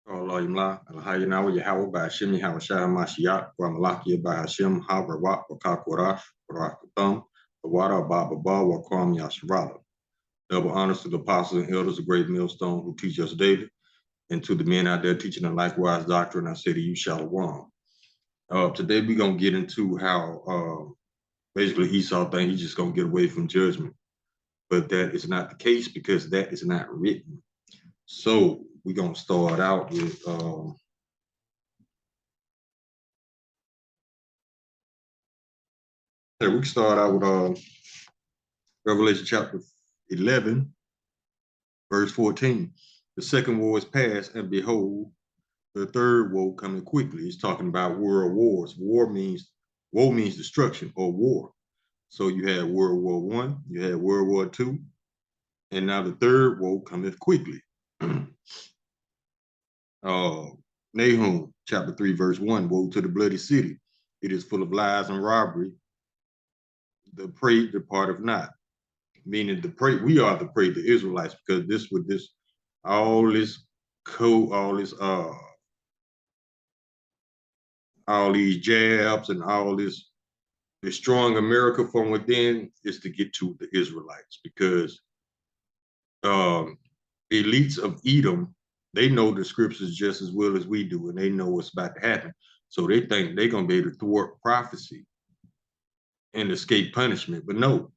Allah Imla, Alhaynawa Yahawa by Hashem Yahawa Shah Mashiach, Wamalakia by Hashem, Hawarat, Wakakwarash, Warakutham, Wawara Baba Ba, Wakwam Yasharala. Double honors to the apostles and elders of Great Millstone who teach us daily, and to the men out there teaching the likewise doctrine, I say to you, Shalom. Today we're going to get into how basically Esau thinks he's just going to get away from judgment. But that is not the case because that is not written. So we're going to start out with we can start out with Revelation chapter 11, verse 14. The second war is past, and behold, the third woe coming quickly. He's talking about world wars. Woe means destruction or war. So you had World War I, you had World War II, and now the third woe cometh quickly. Nahum chapter 3, verse 1, woe to the bloody city. It is full of lies and robbery. The prey departeth not. Meaning the prey, we are the prey, the Israelites, because all these jabs and all this destroying America from within is to get to the Israelites, because elites of Edom, they know the scriptures just as well as we do, and they know what's about to happen. So they think they're going to be able to thwart prophecy and escape punishment. But no,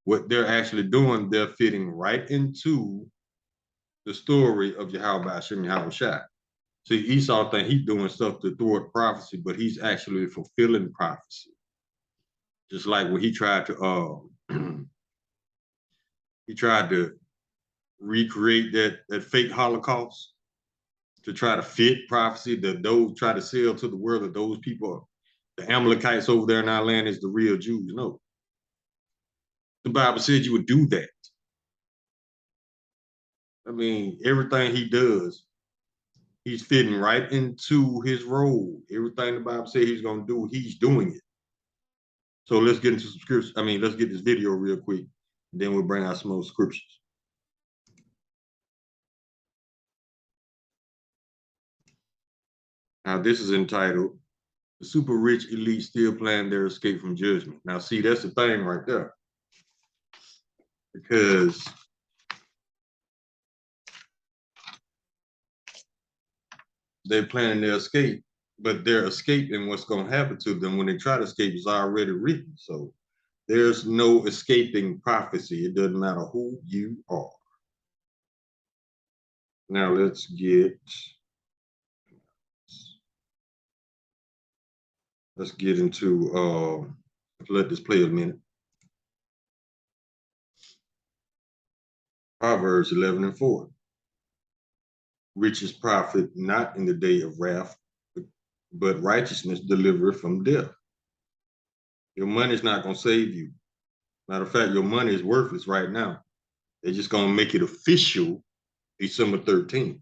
what they're actually doing, they're fitting right into the story of Yahweh Hashem Yahweh Shai. See, Esau think he's doing stuff to thwart prophecy, but he's actually fulfilling prophecy. Just like when he tried to recreate that fake Holocaust to try to fit prophecy, that those try to sell to the world that those people, the Amalekites over there in our land, is the real Jews. No. The Bible said you would do that. I mean, everything he does, he's fitting right into his role. Everything the Bible said he's going to do, he's doing it. So let's get into some scriptures. Let's get this video real quick, and then we'll bring out some more scriptures. Now, this is entitled, "The Super Rich Elite Still Plan Their Escape from Judgment." Now, see, that's the thing right there. Because they're planning their escape, but their escape and what's going to happen to them when they try to escape is already written. So there's no escaping prophecy. It doesn't matter who you are. Now let's get into let this play a minute. Proverbs 11 and 4. Riches profit not in the day of wrath, but righteousness delivereth from death. Your money's not going to save you. Matter of fact, your money is worthless right now. They're just going to make it official December 13th.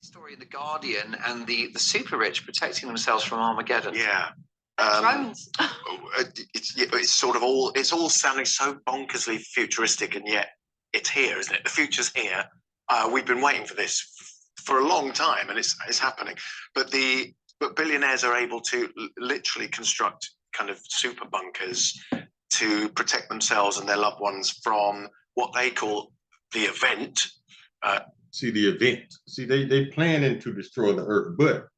Story in The Guardian and the super rich protecting themselves from Armageddon. Yeah. Drones. It's all sounding so bonkersly futuristic, and yet it's here, isn't it? The future's here. We've been waiting for this for a long time, and it's happening. But billionaires are able to literally construct kind of super bunkers to protect themselves and their loved ones from what they call the event. See, the event. See, they planning to destroy the earth, but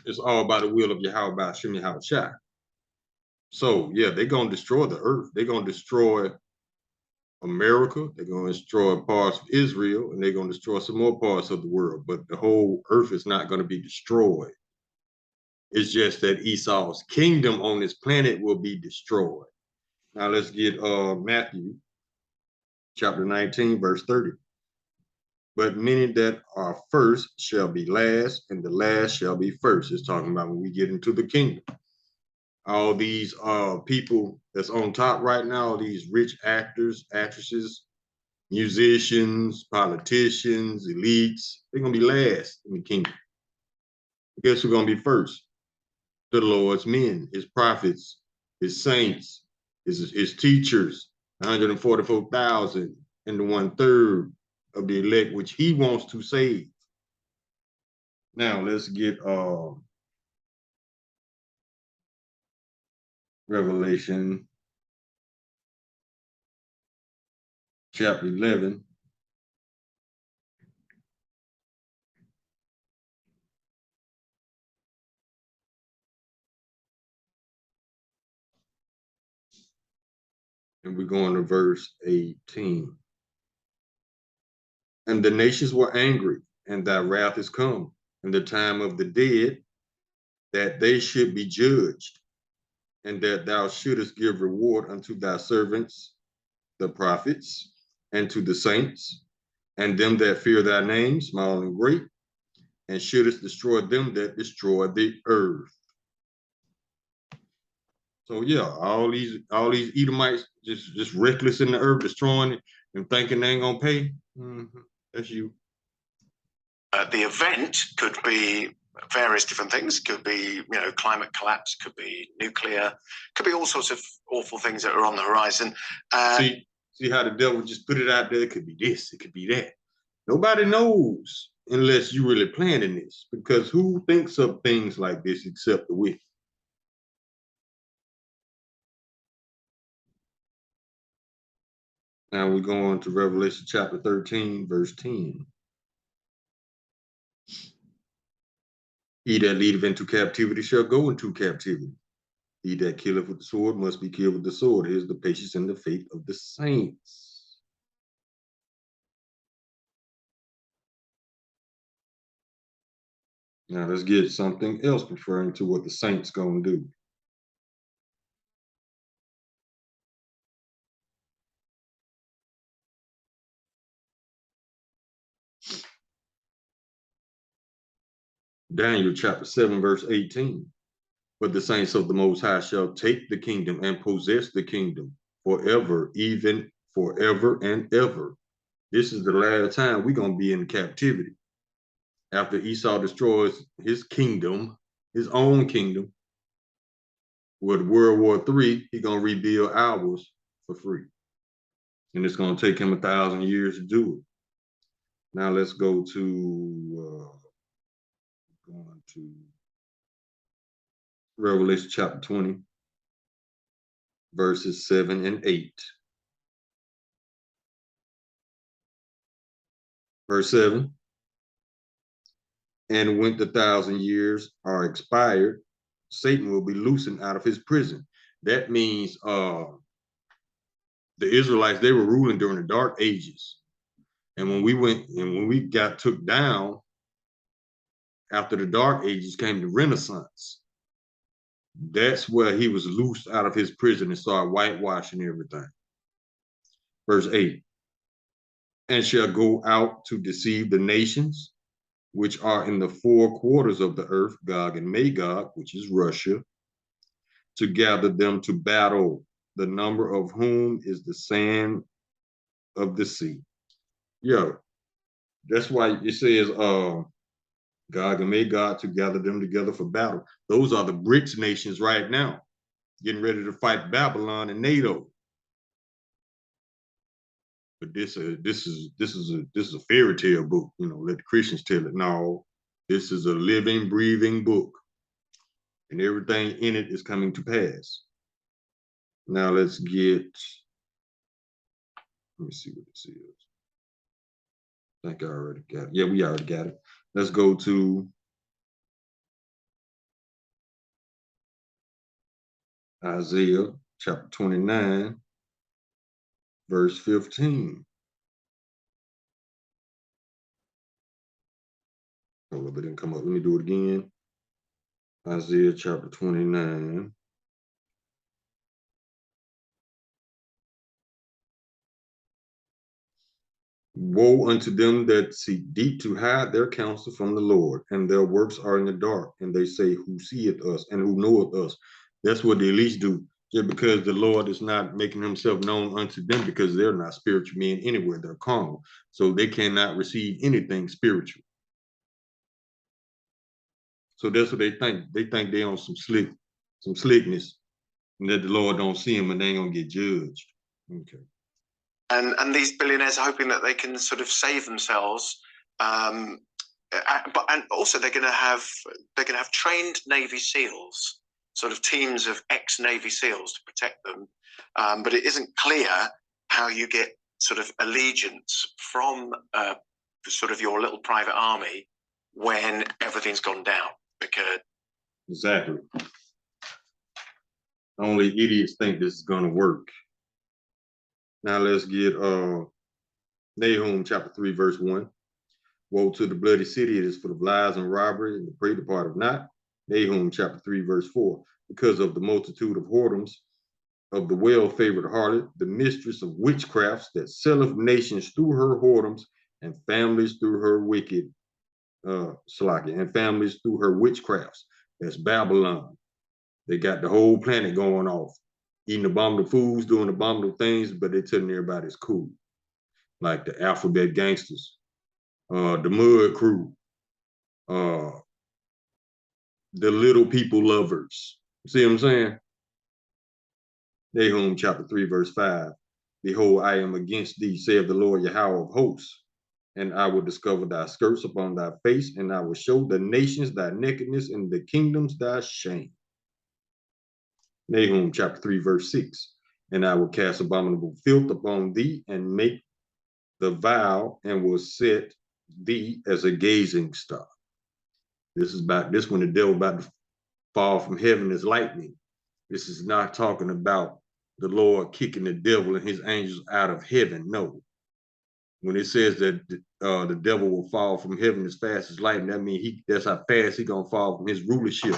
it's all by the will of Yahweh Hashem Yahweh Shai. So yeah, they're gonna destroy the earth. They're gonna destroy America. They're gonna destroy parts of Israel, and they're gonna destroy some more parts of the world. But the whole earth is not gonna be destroyed. It's just that Esau's kingdom on this planet will be destroyed. Now let's get Matthew chapter 19, verse 30. But many that are first shall be last, and the last shall be first. It's talking about when we get into the kingdom. All these people that's on top right now, these rich actors, actresses, musicians, politicians, elites, they're going to be last in the kingdom. Guess who's going to be first? The Lord's men, his prophets, his saints, his teachers, 144,000, and the 1/3 of the elect, which he wants to save. Now let's get Revelation chapter 11. And we're going to verse 18. And the nations were angry, and thy wrath is come, and the time of the dead, that they should be judged, and that thou shouldest give reward unto thy servants, the prophets, and to the saints, and them that fear thy name, small and great, and shouldest destroy them that destroy the earth. So yeah, all these Edomites just reckless in the earth, destroying it and thinking they ain't gonna pay. That's you. The event could be various different things. Could be, climate collapse. Could be nuclear. Could be all sorts of awful things that are on the horizon. See how the devil just put it out there? It could be this. It could be that. Nobody knows unless you really planning this, because who thinks of things like this except the wicked? Now we're going to Revelation chapter 13, verse 10. He that leadeth into captivity shall go into captivity. He that killeth with the sword must be killed with the sword. Here's the patience and the faith of the saints. Now let's get something else referring to what the saints gonna do. Daniel chapter 7, verse 18. But the saints of the Most High shall take the kingdom and possess the kingdom forever, even forever and ever. This is the last time we're going to be in captivity. After Esau destroys his kingdom, his own kingdom, with World War III, he's going to rebuild ours for free. And it's going to take him 1,000 years to do it. Now let's go to Revelation chapter 20, verses 7 and 8. Verse 7. And when the 1,000 years are expired, Satan will be loosened out of his prison. That means the Israelites, they were ruling during the dark ages. And when we got took down, after the dark ages came the Renaissance. That's where he was loosed out of his prison and started whitewashing everything. Verse 8. And shall go out to deceive the nations which are in the four quarters of the earth, Gog and Magog, which is Russia, to gather them to battle, the number of whom is the sand of the sea. Yeah, that's why it says Gog and Magog to gather them together for battle. Those are the BRICS nations right now, getting ready to fight Babylon and NATO. But this is a fairy tale book, let the Christians tell it. No, this is a living, breathing book, and everything in it is coming to pass. Now let me see what this is. I think I already got it. Yeah, we already got it. Let's go to Isaiah chapter 29, verse 15. Oh, it didn't come up. Let me do it again. Isaiah chapter 29. Woe unto them that seek deep to hide their counsel from the Lord, and their works are in the dark, and they say, who seeth us and who knoweth us? That's what the elites do. Yeah, because the Lord is not making himself known unto them because they're not spiritual men anywhere. They're carnal. So they cannot receive anything spiritual. So that's what they think. They think they on some slickness, and that the Lord don't see them and they ain't gonna get judged. Okay. And these billionaires are hoping that they can sort of save themselves. But and also they're going to have trained Navy SEALs, sort of teams of ex-Navy SEALs to protect them. But it isn't clear how you get sort of allegiance from sort of your little private army when everything's gone down. Because exactly. Only idiots think this is gonna work. Now let's get Nahum chapter 3, verse 1. Woe to the bloody city, it is full of lies and robbery, and the prey departeth not. Nahum chapter 3, verse 4. Because of the multitude of whoredoms of the well-favored harlot, the mistress of witchcrafts that selleth nations through her whoredoms, and families through her wicked and families through her witchcrafts. That's Babylon. They got the whole planet going off, eating abominable foods, doing abominable things, but they're telling everybody it's cool. Like the alphabet gangsters, the mud crew, the little people lovers. See what I'm saying? Nahum chapter 3, verse 5. Behold, I am against thee, saith the Lord Yahweh of hosts, and I will discover thy skirts upon thy face, and I will show the nations thy nakedness, and the kingdoms thy shame. Nahum chapter 3, verse 6. And I will cast abominable filth upon thee, and make the vow, and will set thee as a gazing star. This is about this when the devil about to fall from heaven as lightning. This is not talking about the Lord kicking the devil and his angels out of heaven. No. When it says that the devil will fall from heaven as fast as lightning, that means that's how fast he's gonna fall from his rulership,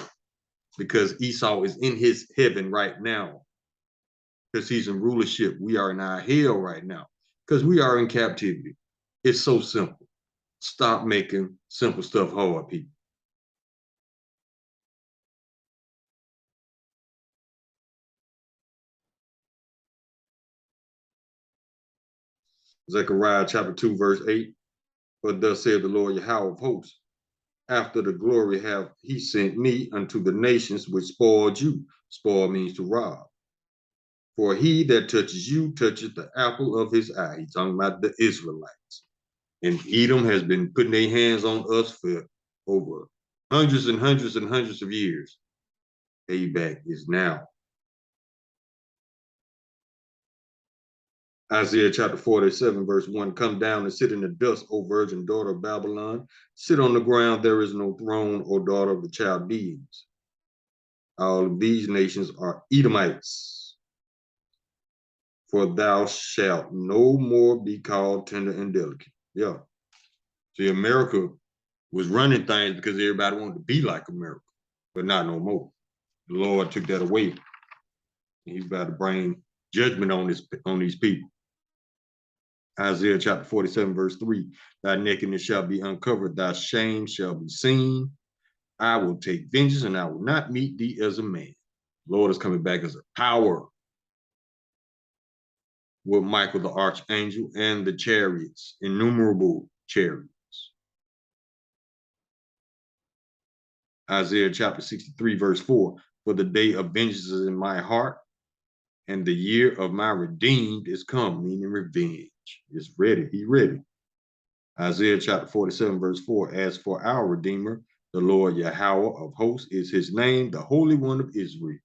because Esau is in his heaven right now, because he's in rulership. We are in our hell right now because we are in captivity. It's so simple. Stop making simple stuff hard, people. Zechariah chapter 2, verse 8. But thus saith the Lord Yahweh of hosts, after the glory have he sent me unto the nations which spoiled you. Spoil means to rob. For he that touches you touches the apple of his eye. He's talking about the Israelites. And Edom has been putting their hands on us for over hundreds and hundreds and hundreds of years. Payback is now. Isaiah chapter 47, verse 1. Come down and sit in the dust, O virgin daughter of Babylon. Sit on the ground, there is no throne, O daughter of the Chaldeans. All of these nations are Edomites. For thou shalt no more be called tender and delicate. Yeah. See, America was running things because everybody wanted to be like America, but not no more. The Lord took that away. And he's about to bring judgment on these people. Isaiah chapter 47, verse 3. Thy nakedness shall be uncovered, thy shame shall be seen. I will take vengeance, and I will not meet thee as a man. The Lord is coming back as a power with Michael the archangel and the chariots, innumerable chariots. Isaiah chapter 63, verse 4. For the day of vengeance is in my heart, and the year of my redeemed is come, meaning revenge. It's ready. He's ready. Isaiah chapter 47, verse 4. As for our Redeemer, the Lord Yahweh of hosts is his name, the Holy One of Israel.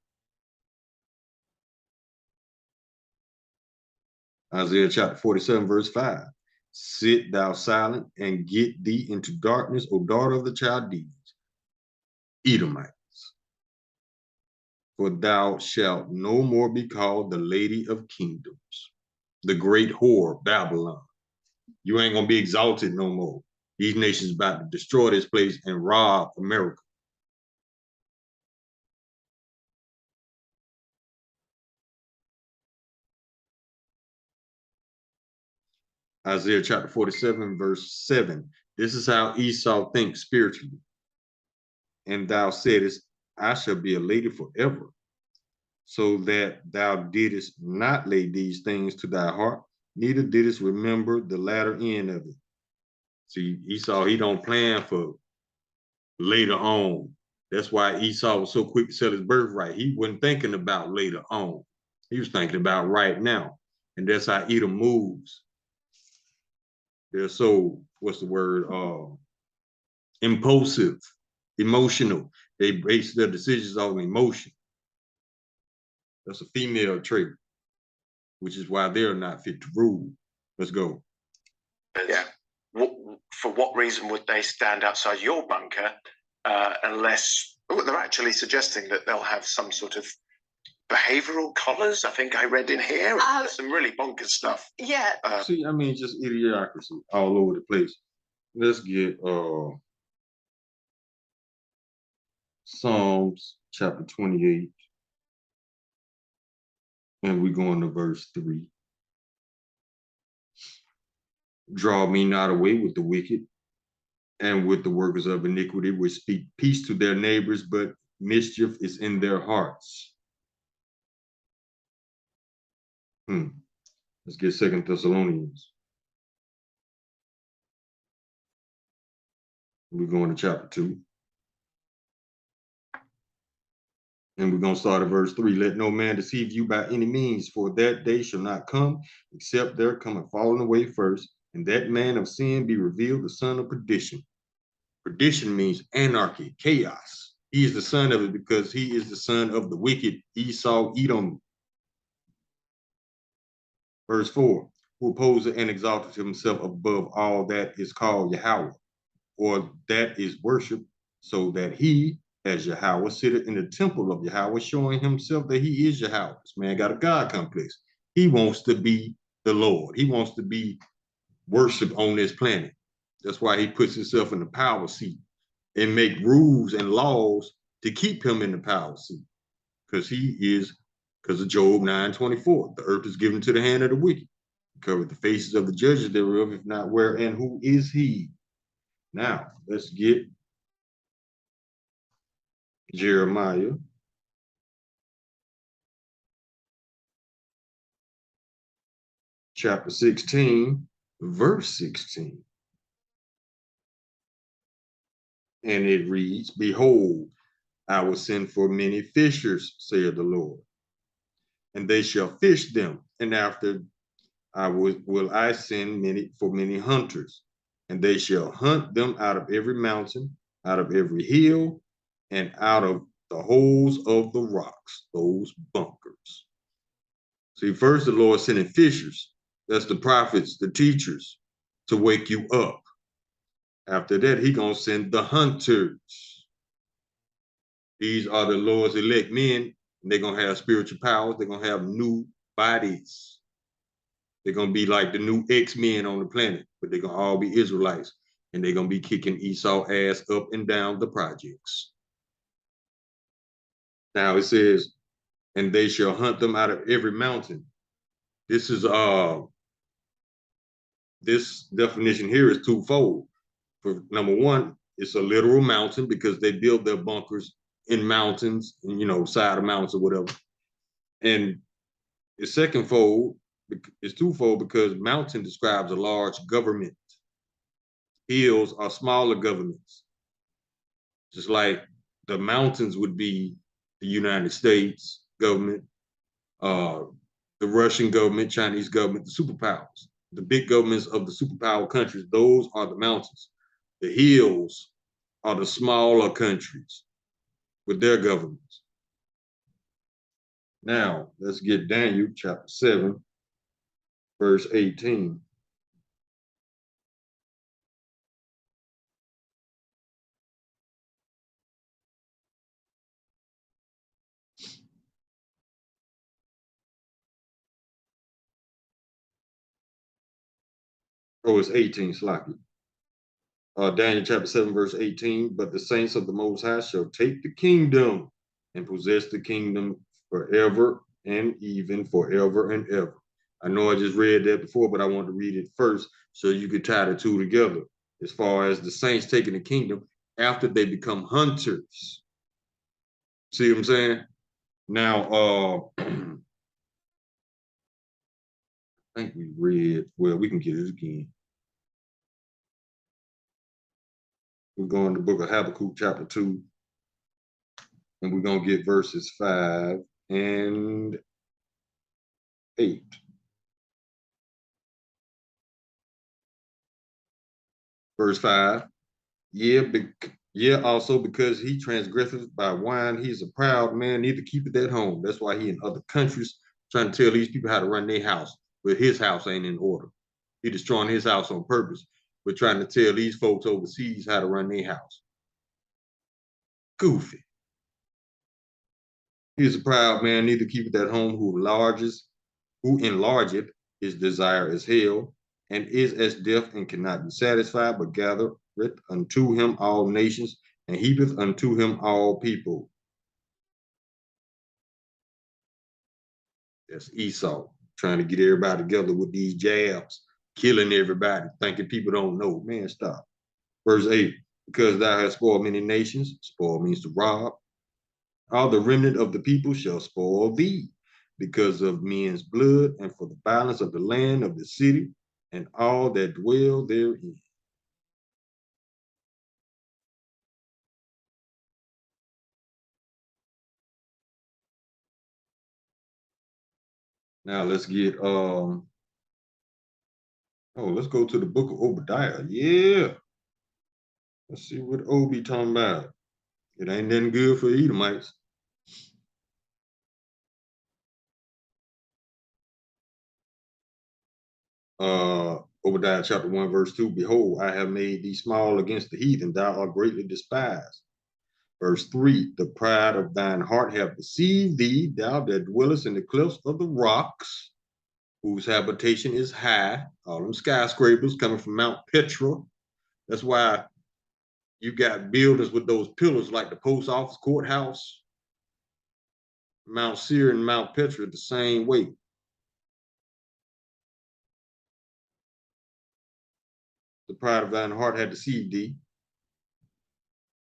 Isaiah chapter 47, verse 5. Sit thou silent and get thee into darkness, O daughter of the Chaldeans, Edomites. For thou shalt no more be called the Lady of Kingdoms, the great whore, Babylon. You ain't gonna be exalted no more. These nations about to destroy this place and rob America. Isaiah chapter 47, verse 7. This is how Esau thinks spiritually. And thou saidest, I shall be a lady forever. so that thou didst not lay these things to thy heart, neither didst remember the latter end of it. See, Esau, he don't plan for later on. That's why Esau was so quick to sell his birthright. He wasn't thinking about later on. He was thinking about right now. And that's how Edom moves. They're so, what's the word? Impulsive, emotional. They base their decisions on emotion. That's a female trait, which is why they're not fit to rule. Let's go. Yeah. For what reason would they stand outside your bunker unless they're actually suggesting that they'll have some sort of behavioral collars? I think I read in here some really bonkers stuff. Yeah. See, I mean, just idiocracy all over the place. Let's get Psalms chapter 28. And we're going to verse 3. Draw me not away with the wicked and with the workers of iniquity, which speak peace to their neighbors, but mischief is in their hearts. Let's get 2 Thessalonians. We're going to chapter 2. And we're going to start at verse 3. Let no man deceive you by any means, for that day shall not come, except there come a falling away first, and that man of sin be revealed, the son of perdition. Perdition means anarchy, chaos. He is the son of it because he is the son of the wicked Esau, Edom. Verse 4, who opposes and exalted himself above all that is called Yahweh, or that is worship, so that he, as Yahweh, sitteth in the temple of Yahweh, showing himself that he is Yahweh. This man got a God complex. He wants to be the Lord. He wants to be worshiped on this planet. That's why he puts himself in the power seat and make rules and laws to keep him in the power seat. Because of Job 9:24, the earth is given to the hand of the wicked. Cover the faces of the judges thereof, if not where and who is he? Now, let's get Jeremiah chapter 16, verse 16. And it reads, behold, I will send for many fishers, saith the Lord, and they shall fish them. And after will I send many hunters, and they shall hunt them out of every mountain, out of every hill, and out of the holes of the rocks, those bunkers. See, first the Lord sending fishers. That's the prophets, the teachers, to wake you up. After that, he gonna send the hunters. These are the Lord's elect men. And they're gonna have spiritual powers. They're gonna have new bodies. They're gonna be like the new X-Men on the planet, but they're gonna all be Israelites. And they're gonna be kicking Esau ass up and down the projects. Now it says, and they shall hunt them out of every mountain. This is this definition here is twofold. For number one, it's a literal mountain because they build their bunkers in mountains, and, side of mountains or whatever. And the second fold is twofold because mountain describes a large government. Hills are smaller governments. Just like the mountains would be the United States government, the Russian government, Chinese government, the superpowers. The big governments of the superpower countries, those are the mountains. The hills are the smaller countries with their governments. Now, let's get Daniel chapter 7, verse 18. Oh, it's 18, Slocky. Daniel chapter 7, verse 18. But the saints of the Most High shall take the kingdom and possess the kingdom forever and even forever and ever. I know I just read that before, but I want to read it first so you could tie the two together. As far as the saints taking the kingdom after they become hunters. See what I'm saying? Now, I think we read, well, we can get it again. We're going to the book of Habakkuk, chapter 2, and we're going to get verses 5 and 8. Verse 5, yeah, also because he transgresseth by wine, he's a proud man, neither keepeth at home. That's why he in other countries trying to tell these people how to run their house, but his house ain't in order. He destroying his house on purpose, but trying to tell these folks overseas how to run their house. Goofy. He is a proud man, neither keepeth at home, who enlargeth his desire as hell, and is as deaf and cannot be satisfied, but gathereth unto him all nations, and heapeth unto him all people. That's Esau trying to get everybody together with these jabs, killing everybody, thinking people don't know. Man, stop. Verse 8, because thou hast spoiled many nations, spoil means to rob, all the remnant of the people shall spoil thee, because of men's blood, and for the violence of the land of the city, and all that dwell therein. Now let's get let's go to the book of Obadiah. Yeah. Let's see what Obi talking about. It ain't nothing good for Edomites. Obadiah chapter 1, verse 2, behold, I have made thee small against the heathen, thou art greatly despised. Verse 3, the pride of thine heart hath deceived thee, thou that dwellest in the cliffs of the rocks, whose habitation is high, all them skyscrapers coming from Mount Petra. That's why you got buildings with those pillars like the post office, courthouse, Mount Seir and Mount Petra the same way. The pride of thine heart had deceived thee,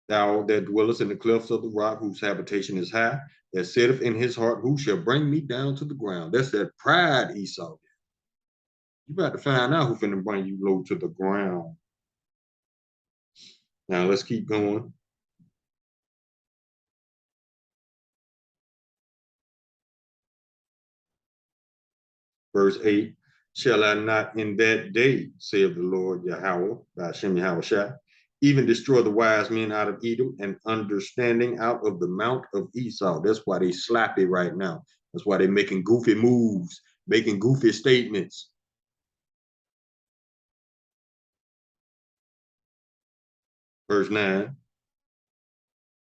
thou that dwellest in the clefts of the rock, whose habitation is high, that saith in his heart, who shall bring me down to the ground? That's that pride Esau. You got to find out who's finna bring you low to the ground. Now let's keep going. Verse 8, shall I not in that day, saith the Lord Yahweh, by Hashem Yahweh, even destroy the wise men out of Edom and understanding out of the mount of Esau. That's why they slappy right now. That's why they're making goofy moves, making goofy statements. Verse 9,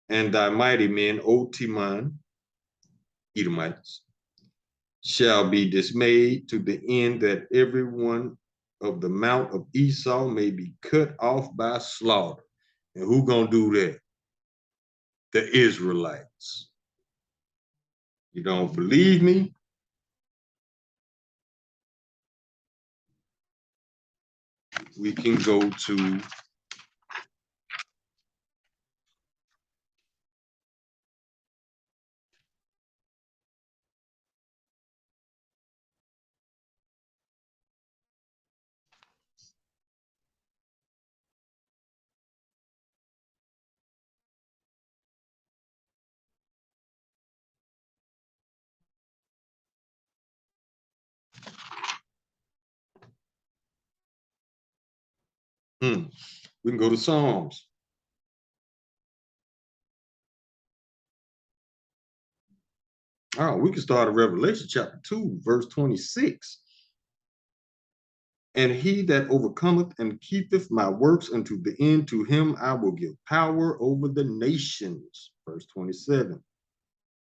and thy mighty men, O Teman, Edomites, shall be dismayed to the end that every one of the mount of Esau may be cut off by slaughter. And who gonna do that? The Israelites. You don't believe me? We can go to we can go to Psalms. Oh, we can start at Revelation chapter 2, verse 26. And he that overcometh and keepeth my works unto the end, to him I will give power over the nations. Verse 27.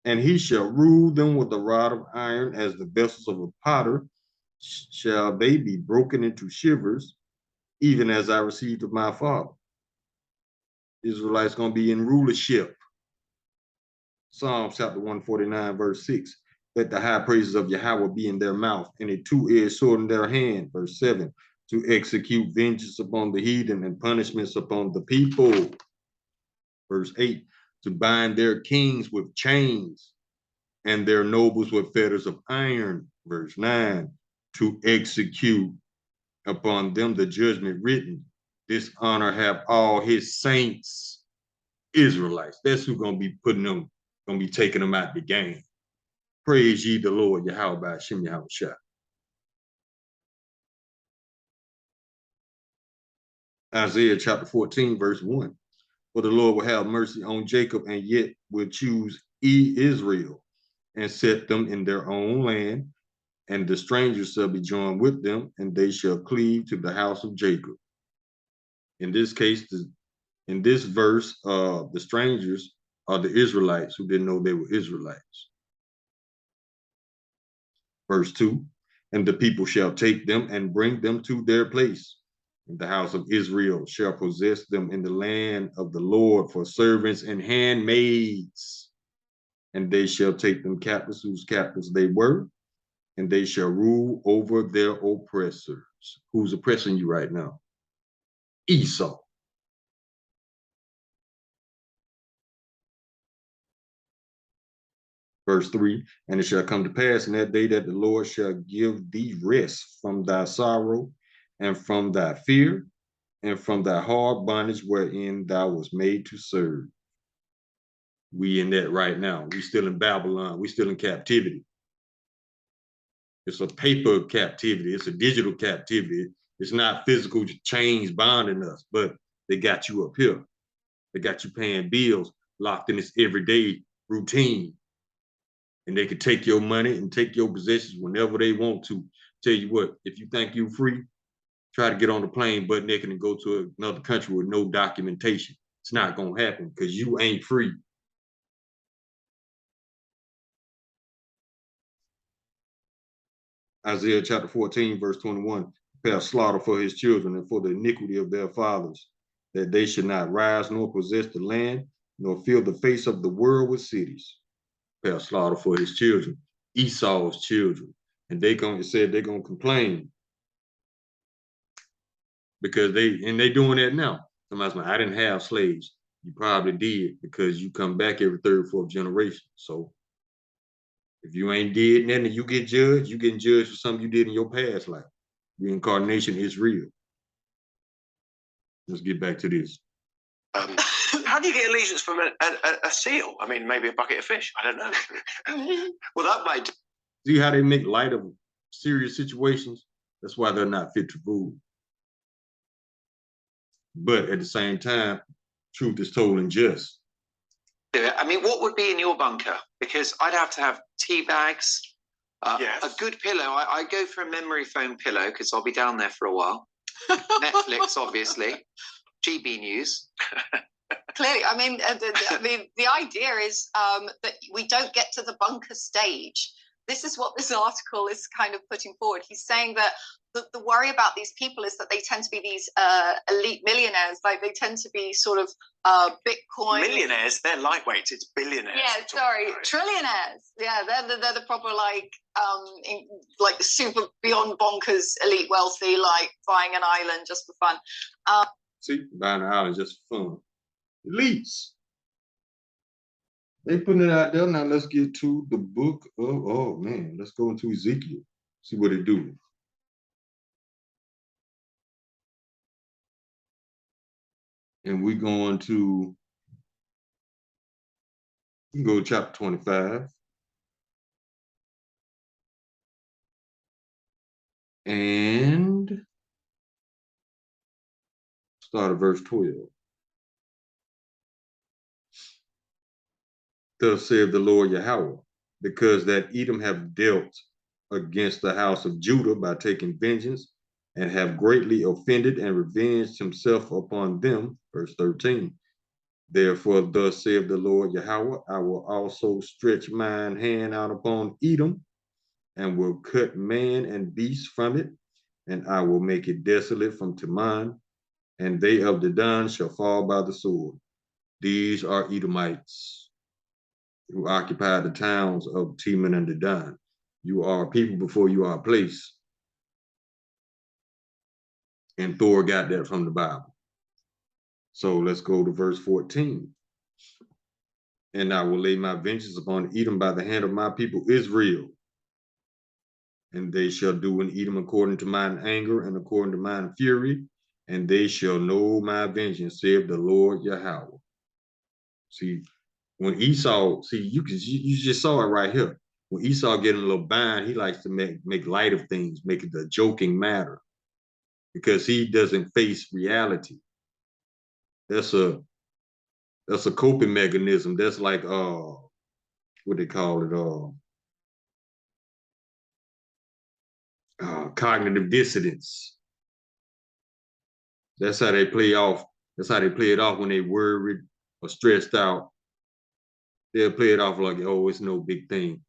And he shall rule them with a rod of iron, as the vessels of a potter shall they be broken into shivers, even as I received of my father. Israelites going to be in rulership. Psalms chapter 149, verse 6. Let the high praises of Yahweh be in their mouth, and a two-edged sword in their hand. Verse 7. To execute vengeance upon the heathen and punishments upon the people. Verse 8. To bind their kings with chains and their nobles with fetters of iron, verse 9, to execute upon them the judgment written. This honor have all his saints, Israelites. That's who's gonna be putting them, gonna be taking them out the game. Praise ye the Lord, Yahweh Shem Yahushua. Isaiah chapter 14, verse 1. For the Lord will have mercy on Jacob, and yet will choose Israel, and set them in their own land, and the strangers shall be joined with them, and they shall cleave to the house of Jacob. In this case, in this verse, the strangers are the Israelites who didn't know they were Israelites. Verse 2, and the people shall take them and bring them to their place. And the house of Israel shall possess them in the land of the Lord for servants and handmaids. And they shall take them captives whose captives they were, and they shall rule over their oppressors. Who's oppressing you right now? Esau. Verse 3, and it shall come to pass in that day that the Lord shall give thee rest from thy sorrow and from thy fear and from thy hard bondage wherein thou was made to serve. We in that right now. We still in Babylon. We still in captivity. It's a paper captivity. It's a digital captivity. It's not physical chains bonding us, but they got you up here. They got you paying bills, locked in this everyday routine. And they could take your money and take your possessions whenever they want to. Tell you what, if you think you're free, try to get on the plane butt naked and go to another country with no documentation. It's not going to happen because you ain't free. Isaiah chapter 14, verse 21, prepare slaughter for his children and for the iniquity of their fathers, that they should not rise nor possess the land, nor fill the face of the world with cities. Prepare slaughter for his children, Esau's children. And they said they're gonna complain because they doing that now. Somebody's like, I didn't have slaves. You probably did because you come back every third, fourth generation. So if you ain't did nothing and you get judged, you getting judged for something you did in your past life. Reincarnation is real. Let's get back to this. How do you get allegiance from a seal? I mean, maybe a bucket of fish. I don't know. Well, that might. See how they make light of serious situations? That's why they're not fit to rule. But at the same time, truth is told and just. I mean, what would be in your bunker? Because I'd have to have tea bags, Yes. a good pillow. I go for a memory foam pillow because I'll be down there for a while. Netflix, obviously. GB News. Clearly, I mean, the idea is that we don't get to the bunker stage. This is what this article is kind of putting forward. He's saying that the worry about these people is that they tend to be these elite millionaires. Like they tend to be sort of Bitcoin Millionaires, they're lightweights. It's billionaires. Yeah, sorry, trillionaires. Yeah, they're the proper like super beyond bonkers elite wealthy, like buying an island just for fun. See, buying an island just for fun. Elites. They putting it out there. Now let's get to the book of, oh man, let's go into Ezekiel. See what it do. And we're going to, you can go to chapter 25. And start at verse 12. Thus saith the Lord Yahweh, because that Edom have dealt against the house of Judah by taking vengeance, and have greatly offended and revenged himself upon them. Verse 13. Therefore, thus saith the Lord Yahweh, I will also stretch mine hand out upon Edom, and will cut man and beast from it, and I will make it desolate from Teman, and they of Dedan shall fall by the sword. These are Edomites who occupy the towns of Teman and Dedan. You are a people before you are a place. And Thor got that from the Bible. So let's go to verse 14. And I will lay my vengeance upon Edom by the hand of my people Israel. And they shall do in Edom according to mine anger and according to mine fury, and they shall know my vengeance, saith the Lord Yahweh. See, when Esau, you just saw it right here. When Esau getting a little bind, he likes to make light of things, make it a joking matter, because he doesn't face reality. That's a coping mechanism. That's like what they call it, cognitive dissonance. That's how they play off. That's how they play it off when they worried or stressed out. They'll play it off like, oh, it's no big thing.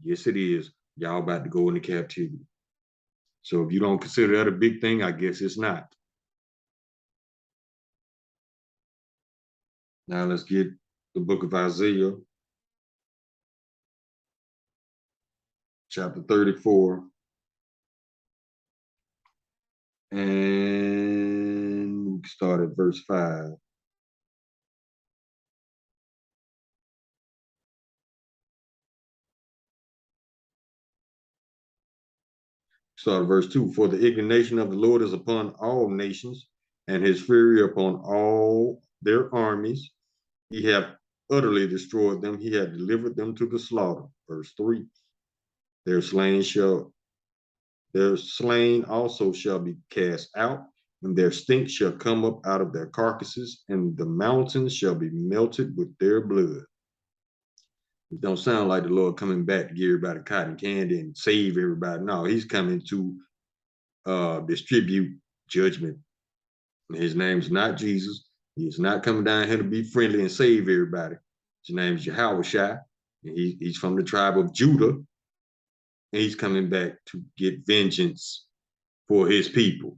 Yes, it is. Y'all about to go into captivity. So if you don't consider that a big thing, I guess it's not. Now let's get the book of Isaiah, chapter 34. And we can start at verse 5. Start at verse 2. For the indignation of the Lord is upon all nations, and his fury upon all their armies. He hath utterly destroyed them. He hath delivered them to the slaughter. Verse 3. Their slain also shall be cast out, and their stink shall come up out of their carcasses, and the mountains shall be melted with their blood. It don't sound like the Lord coming back to give everybody cotton candy and save everybody. No, he's coming to distribute judgment. His name's not Jesus. He's not coming down here to be friendly and save everybody. His name is Yahweh. And he's from the tribe of Judah. And he's coming back to get vengeance for his people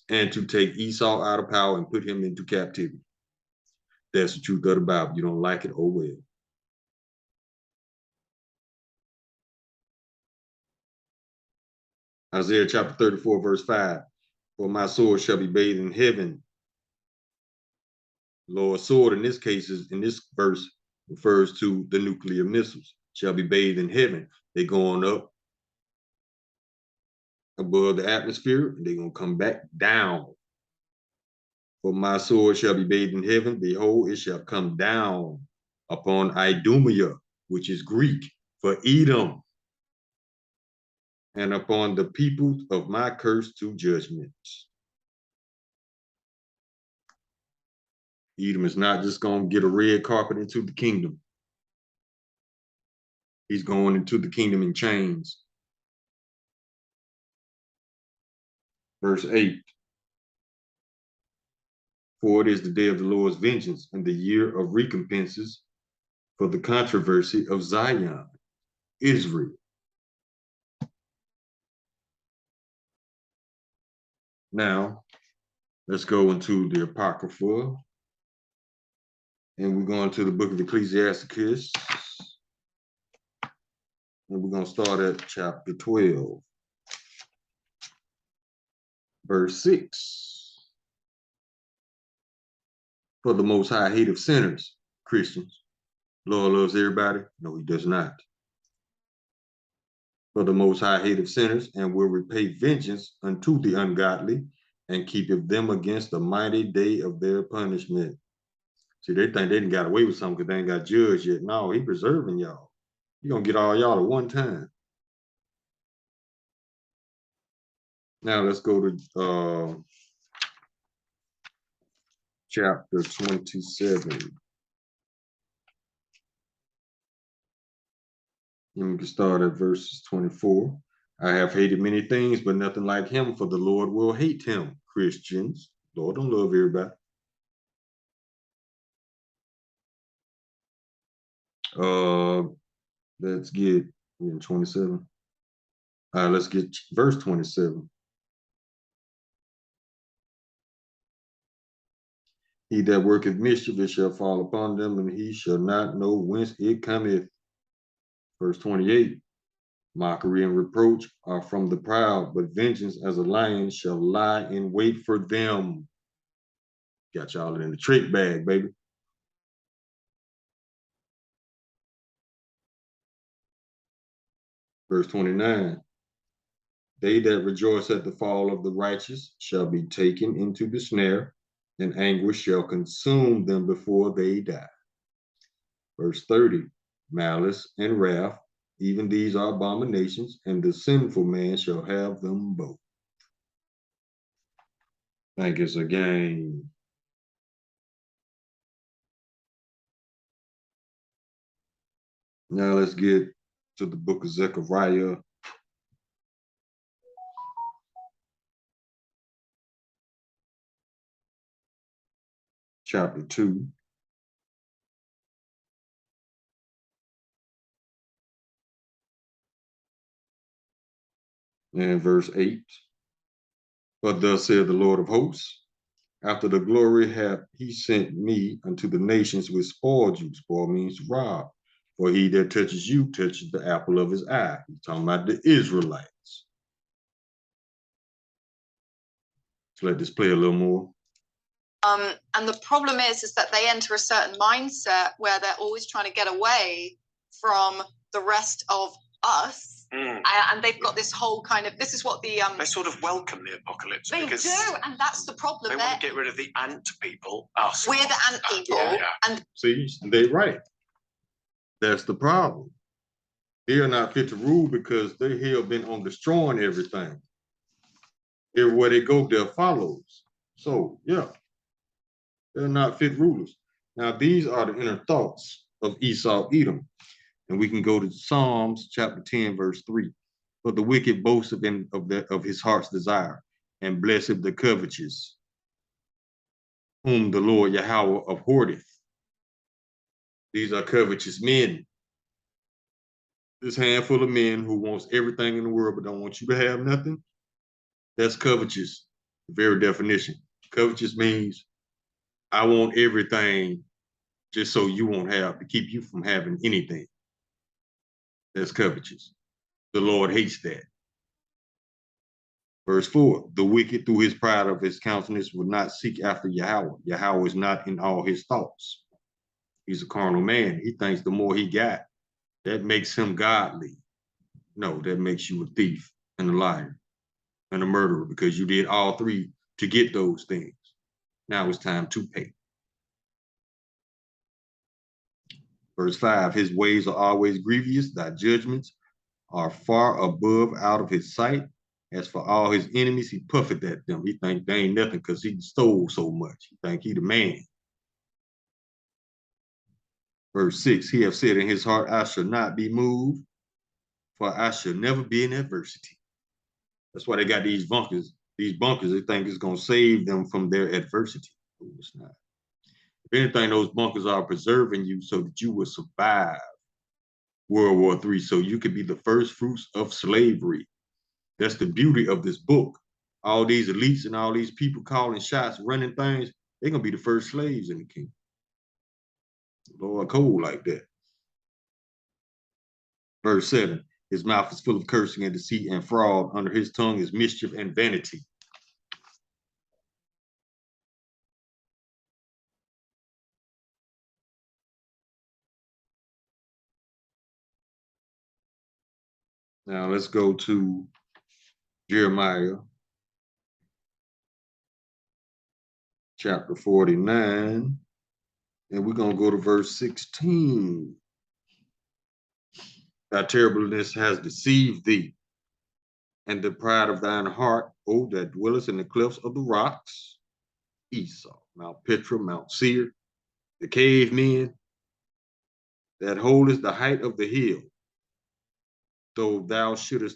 and to take Esau out of power and put him into captivity. That's the truth of the Bible. You don't like it, oh well. Isaiah chapter 34, verse 5. For my sword shall be bathed in heaven. Lord's sword in this verse refers to the nuclear missiles. Shall be bathed in heaven. They're going up above the atmosphere, and they're going to come back down. For my sword shall be bathed in heaven. Behold, it shall come down upon Idumea, which is Greek, for Edom, and upon the people of my curse to judgment. Edom is not just going to get a red carpet into the kingdom. He's going into the kingdom in chains. Verse 8. For it is the day of the Lord's vengeance and the year of recompenses for the controversy of Zion, Israel. Now, let's go into the Apocrypha. And we're going to the book of Ecclesiasticus. And we're going to start at chapter 12, verse 6. For the Most High hateth sinners, Christians. Lord loves everybody? No, he does not. For the Most High hateth sinners, and will repay vengeance unto the ungodly, and keepeth them against the mighty day of their punishment. See, they think they didn't got away with something because they ain't got judged yet. No, he preserving y'all. He gonna get all y'all at one time. Now let's go to chapter 27. And we can start at verses 24. I have hated many things, but nothing like him, for the Lord will hate him. Christians, Lord don't love everybody. Let's get in 27. Let's get verse 27. He that worketh mischief, it shall fall upon them, and he shall not know whence it cometh. Verse 28. Mockery and reproach are from the proud, but vengeance as a lion shall lie in wait for them. Got y'all in the trick bag, baby. Verse 29. They that rejoice at the fall of the righteous shall be taken into the snare, and anguish shall consume them before they die. Verse 30. Malice and wrath, even these are abominations, and the sinful man shall have them both. I think it's a game. Now let's get to the book of Zechariah. Chapter 2. And verse 8. But thus saith the Lord of hosts, after the glory hath he sent me unto the nations which spoiled you. Spoil means to rob. For he that touches you touches the apple of his eye. He's talking about the Israelites. So let this play a little more. And the problem is that they enter a certain mindset where they're always trying to get away from the rest of us. And they've got this whole kind of, this is what the they sort of welcome the apocalypse. They because do, and that's the problem. They want to get rid of the ant people. Us. We're the ant people. And see, they're right. That's the problem. They are not fit to rule because they have been on destroying everything. Everywhere they go, there follows. So yeah, they're not fit rulers. Now these are the inner thoughts of Esau, Edom. And we can go to Psalms chapter 10, verse 3. But the wicked boast of his heart's desire, and blessed the covetous, whom the Lord Yahweh abhorreth. These are covetous men. This handful of men who wants everything in the world but don't want you to have nothing, that's covetous, the very definition. Covetous means I want everything just so you won't have, to keep you from having anything. That's covetous. The Lord hates that. Verse 4, the wicked through his pride of his countenance will not seek after Yahweh. Yahweh is not in all his thoughts. He's a carnal man. He thinks the more he got, that makes him godly. No, that makes you a thief and a liar and a murderer because you did all three to get those things. Now it's time to pay. Verse 5, his ways are always grievous, thy judgments are far above out of his sight. As for all his enemies, he puffeth at them. He think they ain't nothing because he stole so much. He think he the man. Verse 6, he have said in his heart, I shall not be moved, for I shall never be in adversity. That's why they got these bunkers. These bunkers, they think it's going to save them from their adversity. No, it's not. If anything, those bunkers are preserving you so that you will survive World War III, so you could be the first fruits of slavery. That's the beauty of this book. All these elites and all these people calling shots, running things, they're going to be the first slaves in the kingdom. Lord, cold like that. Verse 7, his mouth is full of cursing and deceit and fraud. Under his tongue is mischief and vanity. Now let's go to Jeremiah chapter 49, and we're going to go to verse 16. Thy terribleness has deceived thee, and the pride of thine heart, O that dwellest in the clefts of the rocks, Esau, Mount Petra, Mount Seir, the cavemen, that holdest the height of the hill. Though thou should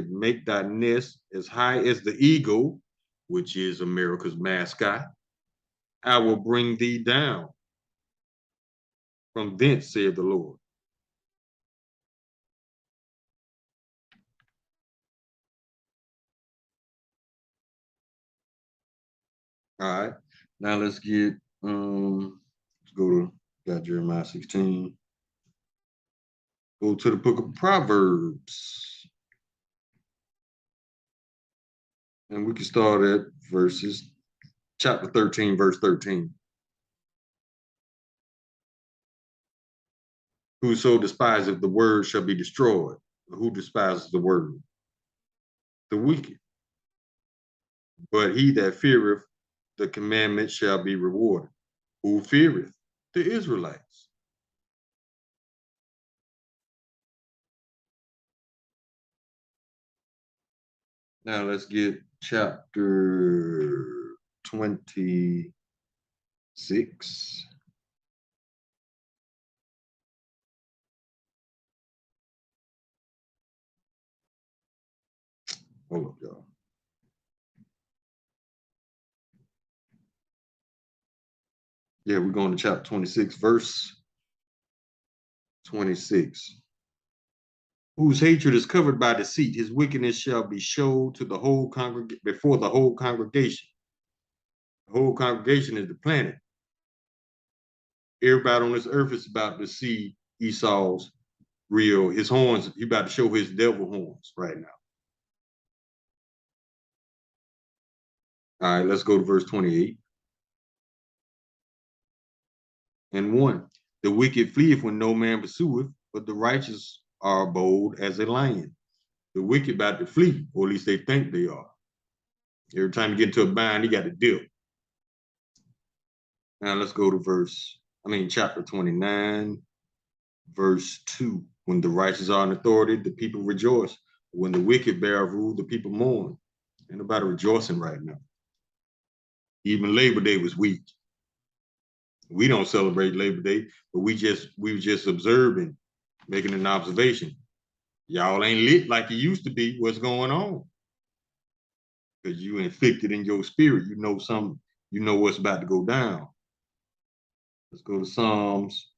make thy nest as high as the eagle, which is America's mascot, I will bring thee down from thence, saith the Lord. All right, now let's get, let's go to, got Jeremiah 16. Go to the book of Proverbs. And we can start at chapter 13, verse 13. Whoso despiseth the word shall be destroyed. Who despises the word? The wicked. But he that feareth the commandment shall be rewarded. Who feareth? The Israelites. Now let's get chapter 26. Hold up, y'all. Yeah, we're going to chapter 26, verse 26. Whose hatred is covered by deceit, his wickedness shall be showed to the whole congregation, before the whole congregation. The whole congregation is the planet. Everybody on this earth is about to see Esau's real, his horns. He's about to show his devil horns right now. All right, let's go to verse 28. And 1. The wicked fleeth when no man pursueth, but the righteous are bold as a lion. The wicked about to flee, or at least they think they are. Every time you get into a bind, you got to deal. Now let's go to chapter 29, verse 2. When the righteous are in authority, the people rejoice. When the wicked bear rule, the people mourn. Ain't nobody rejoicing right now. Even Labor Day was weak. We don't celebrate Labor Day, but we were just observing, making an observation. Y'all ain't lit like you used to be. What's going on? Because you inflicted in your spirit. You know something. You know what's about to go down. Let's go to Psalms.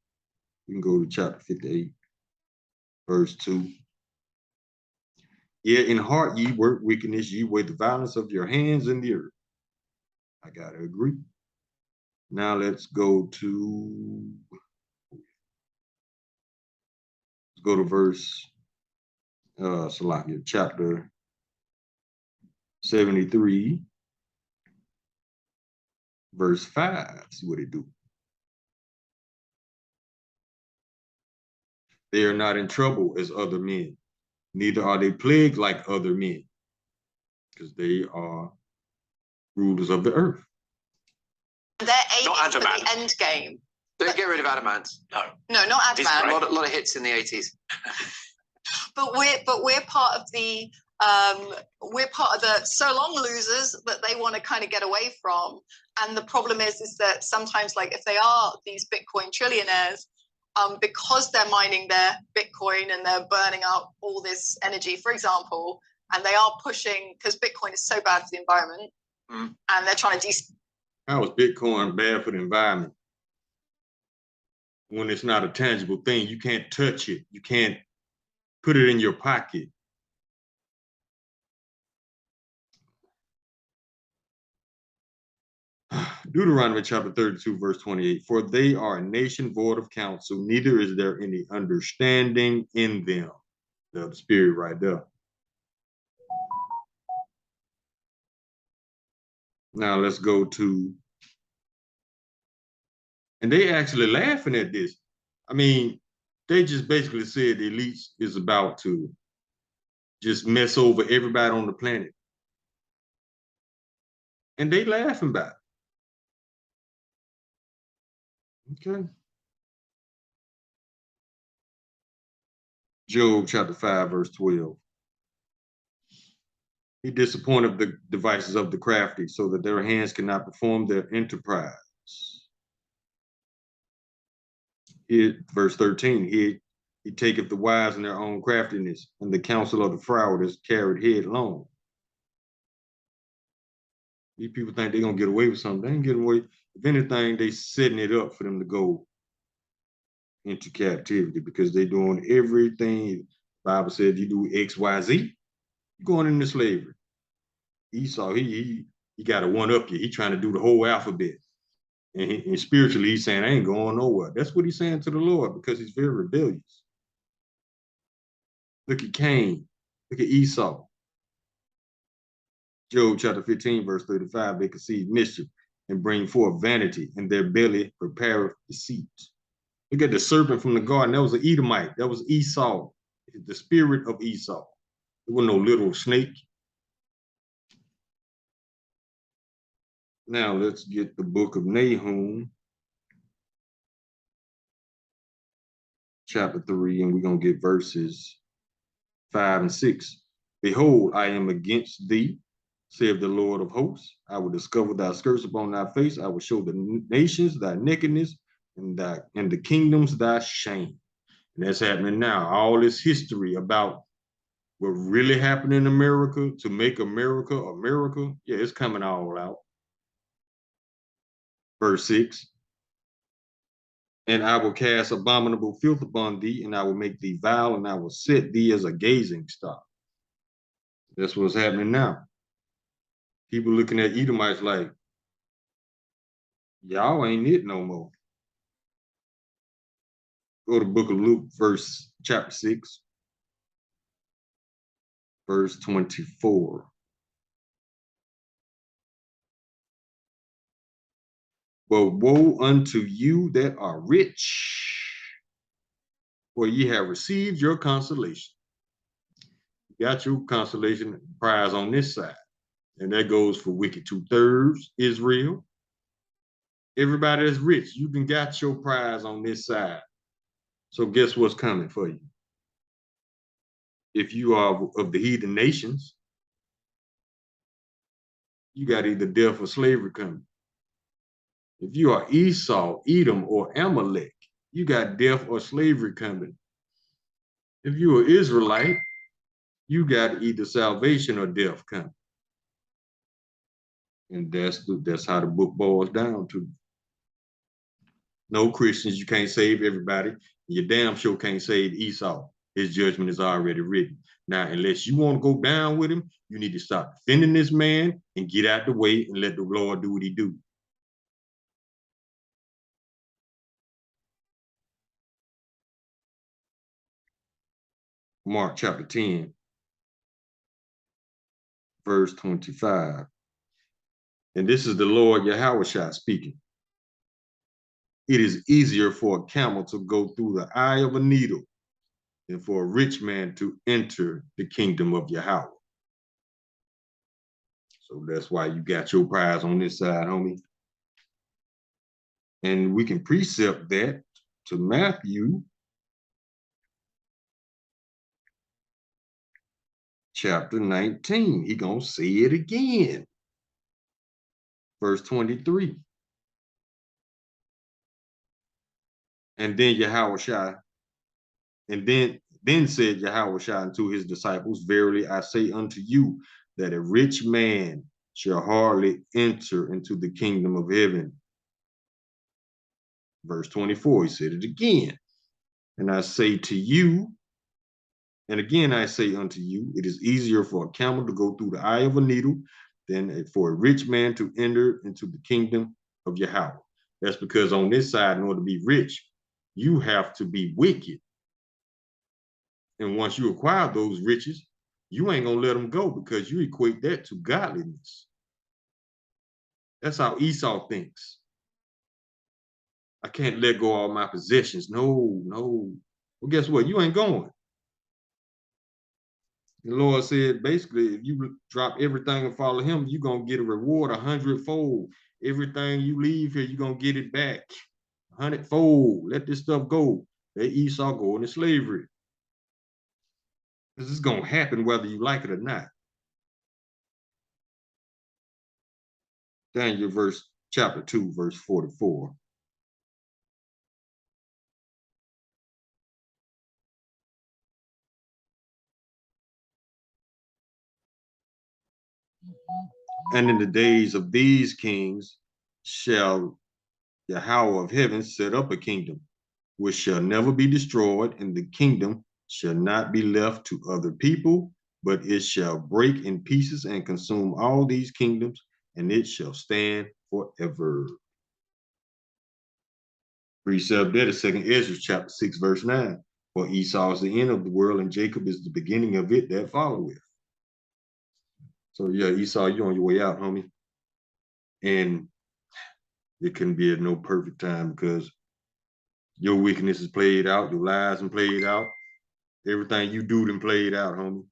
We can go to chapter 58, verse 2. Yeah, in heart ye work wickedness, ye weigh the violence of your hands in the earth. I gotta agree. Now let's go to verse Salakia, chapter 73, verse 5. See what it do. They are not in trouble as other men, neither are they plagued like other men, because they are rulers of the earth. They're aiming for the end game. Don't get rid of Adamant. No, not Adamant. A lot of hits in the 80s. But we're part of the so long losers that they want to kind of get away from. And the problem is that sometimes, like, if they are these Bitcoin trillionaires, because they're mining their Bitcoin and they're burning out all this energy, for example, and they are pushing, because Bitcoin is so bad for the environment, and they're trying to How is Bitcoin bad for the environment? When it's not a tangible thing, you can't touch it. You can't put it in your pocket. Deuteronomy chapter 32, verse 28. For they are a nation void of counsel, neither is there any understanding in them. The spirit right there. Now let's go to, and they actually laughing at this. I mean, they just basically said the elite is about to just mess over everybody on the planet. And they laughing about it. Okay. Job chapter 5, verse 12. He disappointed the devices of the crafty so that their hands cannot perform their enterprise. Verse 13, he taketh the wise in their own craftiness, and the counsel of the froward is carried headlong. These people think they're going to get away with something. They ain't getting away. If anything, they setting it up for them to go into captivity because they're doing everything. The Bible said you do X, Y, Z, you're going into slavery. Esau, he got to one-up you. He trying to do the whole alphabet. And spiritually, he's saying, I ain't going nowhere. That's what he's saying to the Lord because he's very rebellious. Look at Cain. Look at Esau. Job chapter 15, verse 35, they conceive mischief and bring forth vanity, and their belly prepareth deceit. Look at the serpent from the garden. That was an Edomite. That was Esau, the spirit of Esau. There was no little snake. Now let's get the book of Nahum, chapter 3, and we're going to get verses 5 and 6. Behold, I am against thee, saith the Lord of hosts. I will discover thy skirts upon thy face. I will show the nations thy nakedness, and the kingdoms thy shame. And that's happening now. All this history about what really happened in America to make America America, yeah, it's coming all out. Verse 6. And I will cast abominable filth upon thee, and I will make thee vile, and I will set thee as a gazing stock. That's what's happening now. People looking at Edomites like, y'all ain't it no more. Go to the book of Luke, chapter 6, verse 24. But woe unto you that are rich, for ye have received your consolation. You got your consolation prize on this side. And that goes for wicked 2/3, Israel. Everybody that's rich, you can got your prize on this side. So guess what's coming for you? If you are of the heathen nations, you got either death or slavery coming. If you are Esau, Edom, or Amalek, you got death or slavery coming. If you are Israelite, you got either salvation or death coming. And that's how the book boils down to. No, Christians, you can't save everybody. You damn sure can't save Esau. His judgment is already written. Now, unless you want to go down with him, you need to stop defending this man and get out the way and let the Lord do what he do. Mark chapter 10, verse 25. And this is the Lord Yahushua speaking. It is easier for a camel to go through the eye of a needle than for a rich man to enter the kingdom of Yahweh. So that's why you got your prize on this side, homie. And we can precept that to Matthew chapter 19. He gonna say it again. Verse 23. And then Yahushua, and then said Yahushua unto his disciples, verily I say unto you, that a rich man shall hardly enter into the kingdom of heaven. Verse 24, he said it again. And I say to you, and again I say unto you, it is easier for a camel to go through the eye of a needle than for a rich man to enter into the kingdom of Yahweh. That's because on this side, in order to be rich, you have to be wicked. And once you acquire those riches, you ain't gonna let them go because you equate that to godliness. That's how Esau thinks. I can't let go of all my possessions. No. Well, guess what? You ain't going. The Lord said, basically, if you drop everything and follow him, you're going to get a reward 100-fold. Everything you leave here, you're going to get it back 100-fold. Let this stuff go. Let Esau go into slavery. This is going to happen whether you like it or not. Daniel chapter 2, verse 44. And in the days of these kings shall Yahweh of heaven set up a kingdom, which shall never be destroyed, and the kingdom shall not be left to other people, but it shall break in pieces and consume all these kingdoms, and it shall stand forever. Precept there is 2 Ezra chapter 6, verse 9. For Esau is the end of the world, and Jacob is the beginning of it that followeth. So yeah, Esau, you're on your way out, homie. And it couldn't be at no perfect time because Your wickedness is played out, your lies and played out. Everything you do then played out, homie.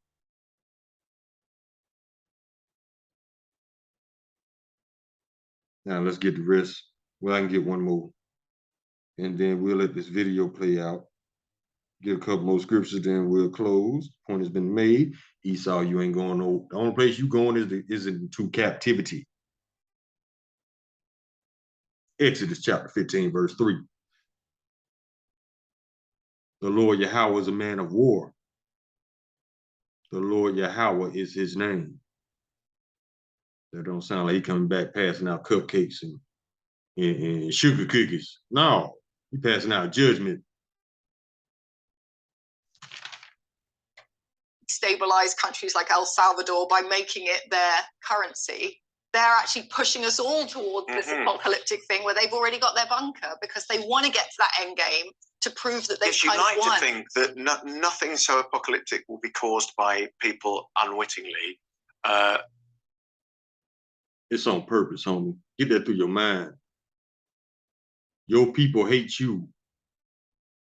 Now let's get the rest. Well, I can get one more. And then we'll let this video play out. Get a couple more scriptures, then we'll close. Point has been made. Esau, you ain't going no. The only place you going is into captivity. Exodus chapter 15, verse 3. The Lord Yahweh is a man of war. The Lord Yahweh is his name. That don't sound like he coming back passing out cupcakes and sugar cookies. No, he passing out judgment. Stabilize countries like El Salvador by making it their currency. They're actually pushing us all towards this apocalyptic thing where they've already got their bunker because they want to get to that end game to prove that they've Yes, you'd kind like of won. to think that nothing so apocalyptic will be caused by people unwittingly. It's on purpose, homie. Get that through your mind. Your people hate you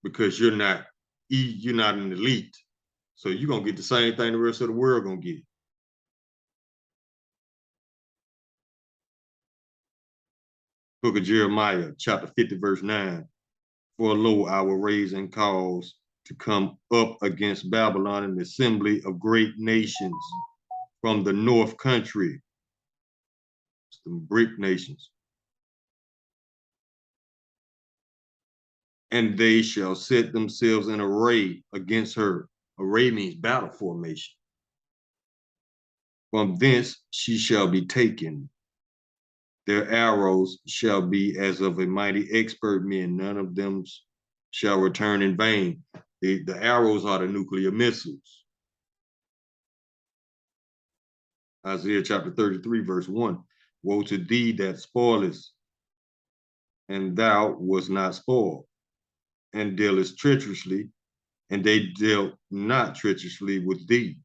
because you're not an elite. So you're gonna get the same thing the rest of the world gonna get. Book of Jeremiah, chapter 50, verse 9. For lo, I will raise and cause to come up against Babylon an assembly of great nations from the north country. It's the brick nations. And they shall set themselves in array against her. Array means battle formation. From thence she shall be taken. Their arrows shall be as of a mighty expert men. None of them shall return in vain. The arrows are the nuclear missiles. Isaiah chapter 33, verse 1. Woe to thee that spoilest, and thou wast not spoiled, and dealest treacherously, and they dealt not treacherously with thee.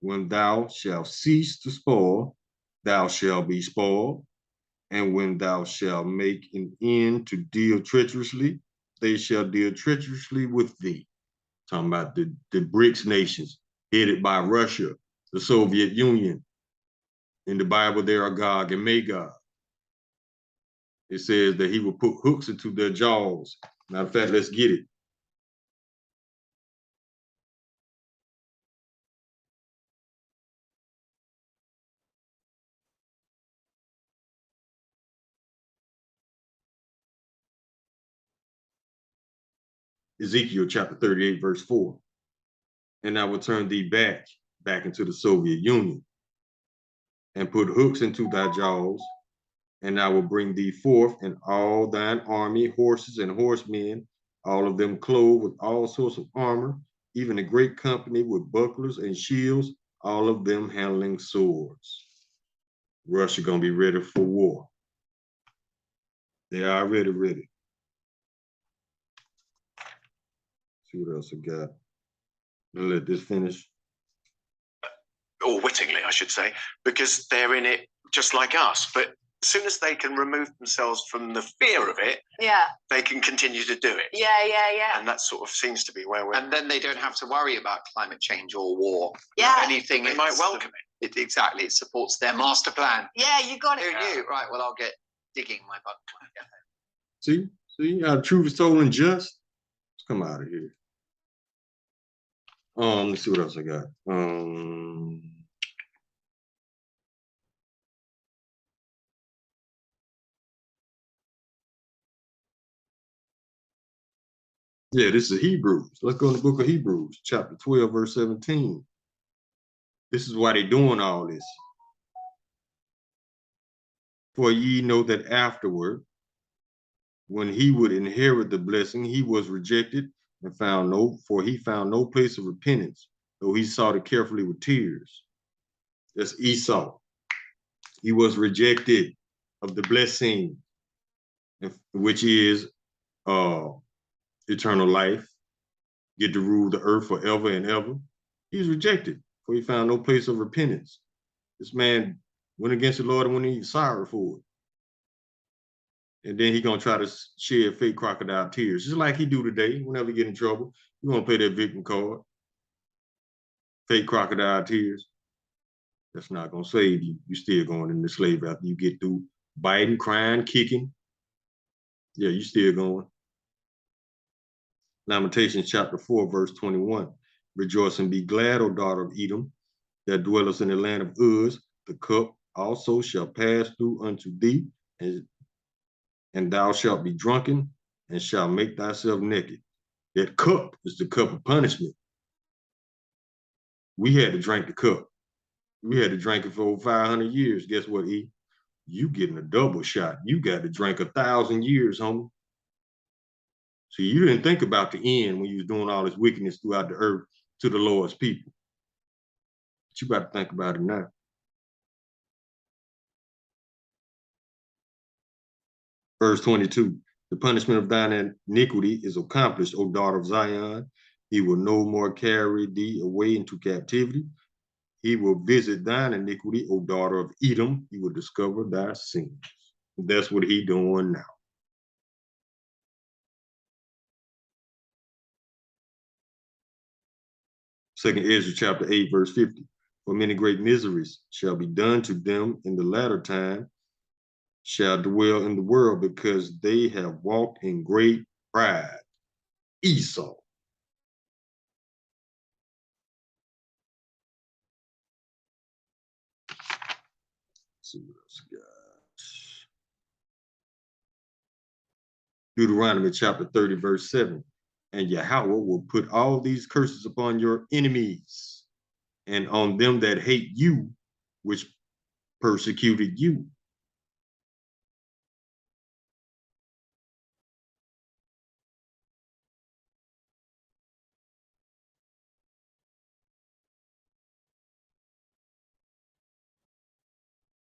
When thou shalt cease to spoil, thou shalt be spoiled. And when thou shalt make an end to deal treacherously, they shall deal treacherously with thee. Talking about the BRICS nations, headed by Russia, the Soviet Union. In the Bible, there are Gog and Magog. It says that he will put hooks into their jaws. Matter of fact, let's get it. Ezekiel chapter 38, verse 4. And I will turn thee back into the Soviet Union, and put hooks into thy jaws, and I will bring thee forth in all thine army, horses and horsemen, all of them clothed with all sorts of armor, even a great company with bucklers and shields, all of them handling swords. Russia gonna be ready for war. They are already ready. See what else I got. I'll let this finish. Or wittingly, I should say, because they're in it just like us. But as soon as they can remove themselves from the fear of it, they can continue to do it. Yeah. And that sort of seems to be where we're. And then they don't have to worry about climate change or war. Yeah. Anything. They might welcome it. Exactly. It supports their master plan. Yeah, you got it. Who knew? Right. Well, I'll get digging my butt. See how the truth is told and just? Let's come out of here. Let's see what else I got. Yeah, this is Hebrews. Let's go to the book of Hebrews, chapter 12, verse 17. This is why they're doing all this. For ye know that afterward, when he would inherit the blessing, he was rejected and he found no place of repentance, though he sought it carefully with tears. That's Esau. He was rejected of the blessing, which is eternal life, get to rule the earth forever and ever. He's rejected, for he found no place of repentance. This man went against the Lord and wasn't even sorry for it. And then he gonna try to shed fake crocodile tears, just like he do today. Whenever he get in trouble, you gonna play that victim card. Fake crocodile tears. That's not gonna save you. You still going into slavery after you get through biting, crying, kicking. Yeah, you still going. Lamentations chapter 4, verse 21. Rejoice and be glad, O daughter of Edom, that dwellest in the land of Uz. The cup also shall pass through unto thee, and thou shalt be drunken, and shalt make thyself naked. That cup is the cup of punishment. We had to drink the cup. We had to drink it for over 500 years. Guess what, E? You getting a double shot. You got to drink 1,000 years, homie. See, you didn't think about the end when you was doing all this wickedness throughout the earth to the Lord's people. But you got to think about it now. Verse 22, the punishment of thine iniquity is accomplished, O daughter of Zion. He will no more carry thee away into captivity. He will visit thine iniquity, O daughter of Edom. He will discover thy sins. That's what he doing now. Second Ezra chapter 8, verse 50. For many great miseries shall be done to them in the latter time, shall dwell in the world, because they have walked in great pride. Esau. Let's see what else we got. Deuteronomy chapter 30, verse 7. And Yahweh will put all these curses upon your enemies and on them that hate you, which persecuted you.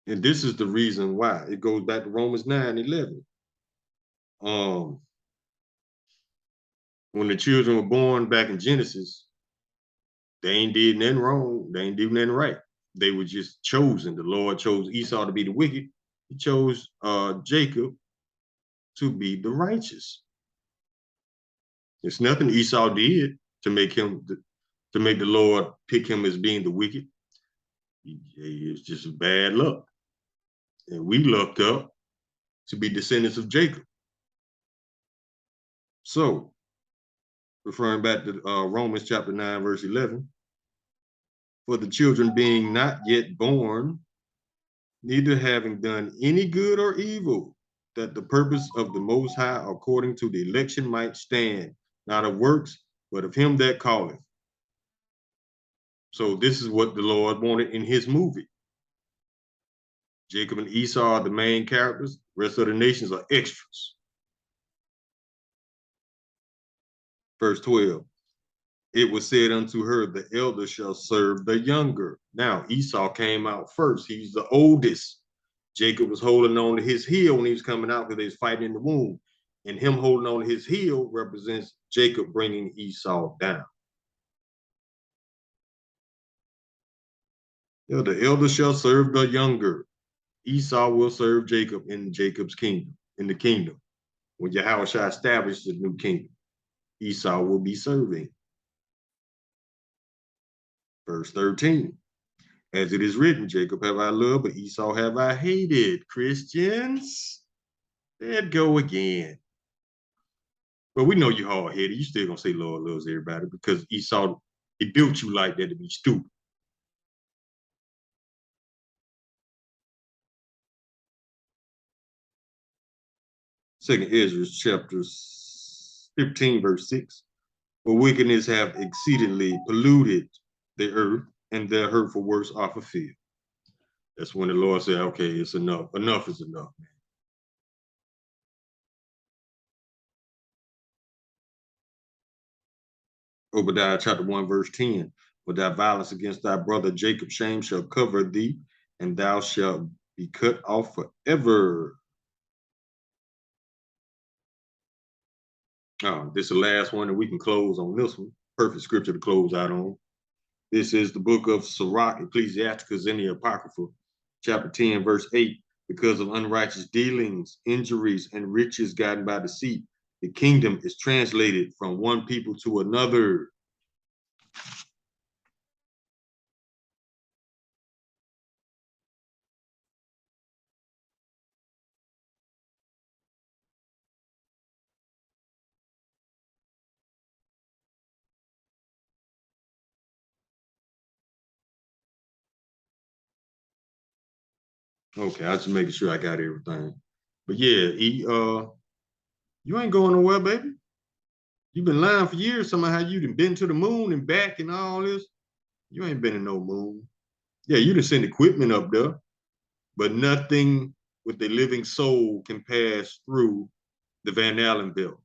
And this is the reason why. It goes back to Romans 9:11. When the children were born back in Genesis, they ain't did nothing wrong. They ain't did nothing right. They were just chosen. The Lord chose Esau to be the wicked. He chose Jacob to be the righteous. It's nothing Esau did to make him, to make the Lord pick him as being the wicked. It's just bad luck. And we lucked up to be descendants of Jacob. So, referring back to Romans chapter 9, verse 11, for the children being not yet born, neither having done any good or evil, that the purpose of the Most High according to the election might stand, not of works, but of him that calleth. So this is what the Lord wanted in his movie. Jacob and Esau are the main characters. The rest of the nations are extras. Verse 12, it was said unto her, the elder shall serve the younger. Now Esau came out first. He's the oldest. Jacob was holding on to his heel when he was coming out because they was fighting in the womb. And him holding on to his heel represents Jacob bringing Esau down. Yeah, the elder shall serve the younger. Esau will serve Jacob in Jacob's kingdom, in the kingdom. When Yahweh shall establish the new kingdom, Esau will be serving. Verse 13, as it is written, Jacob have I loved, but Esau have I hated. Christians, there go again. But we know you're hard-headed. You still gonna say Lord loves everybody because Esau, he built you like that to be stupid. Second Ezra chapter 15, verse 6. For wickedness have exceedingly polluted the earth, and their hurtful works are fulfilled. That's when the Lord said, okay, it's enough. Enough is enough, man. Obadiah chapter 1, verse 10. For thy violence against thy brother Jacob, shame shall cover thee, and thou shalt be cut off forever. This is the last one, and we can close on this one. Perfect scripture to close out on. This is the book of Sirach, Ecclesiasticus in the Apocrypha, chapter 10, verse 8. because of unrighteous dealings, injuries, and riches gotten by deceit. The kingdom is translated from one people to another. Okay, I was just making sure I got everything. But yeah, you ain't going nowhere, baby. You've been lying for years somehow how you done been to the moon and back and all this. You ain't been in no moon. Yeah, you done send equipment up there, but nothing with the living soul can pass through the Van Allen belt.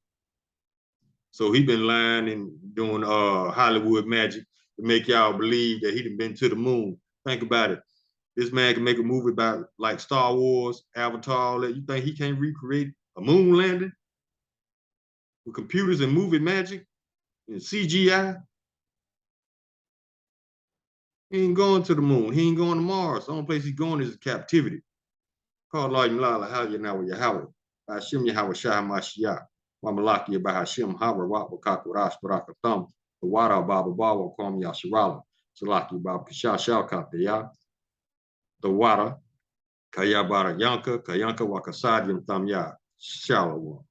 So he been lying and doing Hollywood magic to make y'all believe that he done been to the moon. Think about it. This man can make a movie about like Star Wars, Avatar, all that. You think he can't recreate a moon landing with computers and movie magic and CGI? He ain't going to the moon. He ain't going to Mars. The only place he's going is captivity. Call Allah Lala Halya now with Yahweh. Hashim Yahweh Shah Mashiach. Mamalaki Bahashim Hawa Wakakurash Barakatham. The Wada Baba Bawa Kwam Yashirala. Salaki Bab Kasha Shalkataya. The Wada Kayabara Yanka Kayanka Wakasadim Tamya Shalom.